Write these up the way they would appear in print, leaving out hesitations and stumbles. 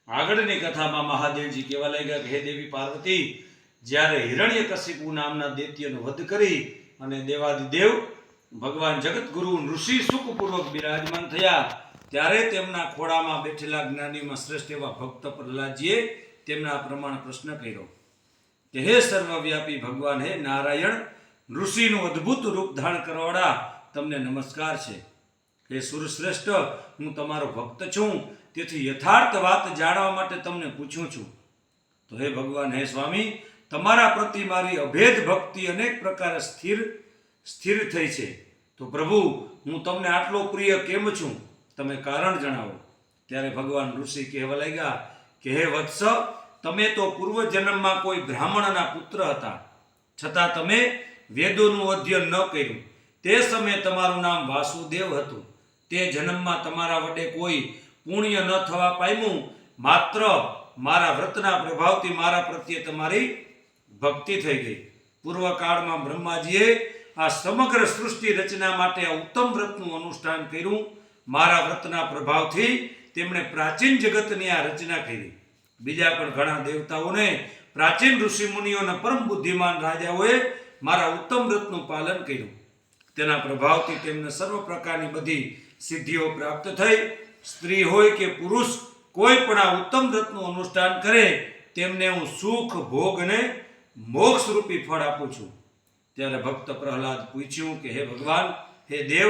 આગળની કથામાં મહાદેવજી કહેવા લાગ્યા કે હે દેવી પાર્વતી, જ્યારે હિરણ્યકશિપુ નામના દૈત્યનો વધ કરી અને દેવાદિદેવ ભગવાન જગતગુરુ ઋષિ સુખપૂર્વક બિરાજમાન થયા, ત્યારે તેમના ખોળામાં બેઠેલા જ્ઞાનીમાં શ્રેષ્ઠ એવા ભક્ત પ્રહલાદજીએ તેમના પ્રમાણે પ્રશ્ન કર્યો કે હે સર્વવ્યાપી ભગવાન, હે નારાયણ, ઋષિનું અદ્ભુત રૂપ ધારણ કરવાવાળા, તમને નમસ્કાર છે. હે સુરશ્રેષ્ઠ, હું તમારો ભક્ત છું, તેથી યથાર્થ વાત જાણવા માટે તમને પૂછું છું. તો હે ભગવાન, હે સ્વામી, તમારા પ્રતિ મારી અભેદ ભક્તિ અનેક પ્રકારે સ્થિર થઈ છે. તો પ્રભુ, હું તમને આટલો પ્રિય કેમ છું? તમે કારણ જણાવો. ત્યારે ભગવાન ઋષિ કહેવા લાગ્યા કે હે વત્સ, તમે તો પૂર્વજન્મમાં કોઈ બ્રાહ્મણના પુત્ર હતા, છતાં તમે વેદોનું અધ્યયન ન કર્યું. તે સમયે તમારું નામ વાસુદેવ હતું. તે જન્મમાં તમારા વડે કોઈ પુણ્ય ન થવા પામ્યું, માત્ર મારા વ્રતના પ્રભાવથી મારા પ્રત્યે તમારી ભક્તિ થઈ ગઈ. પૂર્વકાળમાં બ્રહ્માજીએ આ સમગ્ર સૃષ્ટિ રચના માટે આ ઉત્તમ વ્રતનું અનુષ્ઠાન કર્યું. મારા વ્રતના પ્રભાવથી તેમણે પ્રાચીન જગતની આ રચના કરી. બીજા પણ ઘણા દેવતાઓને, પ્રાચીન ઋષિમુનિઓના પરમ બુદ્ધિમાન રાજાઓએ મારા ઉત્તમ વ્રતનું પાલન કર્યું. તેના પ્રભાવથી તેમને સર્વ પ્રકારની બધી સિદ્ધિઓ પ્રાપ્ત થઈ. સ્ત્રી હોય કે પુરુષ, કોઈ પણ આ ઉત્તમ વ્રતનું અનુષ્ઠાન કરે તેમને હું સુખ, ભોગ અને મોક્ષ રૂપી ફળ આપું છું. ત્યારે ભક્ત પ્રહલાદ પૂછ્યું કે હે ભગવાન, હે દેવ,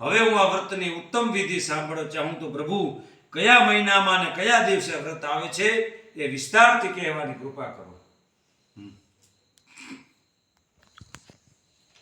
હવે હું આ વ્રતની ઉત્તમ વિધિ સાંભળવા ચાહું તો પ્રભુ, કયા મહિનામાં અને કયા દિવસે વ્રત આવે છે એ વિસ્તારથી કહેવાની કૃપા કરો.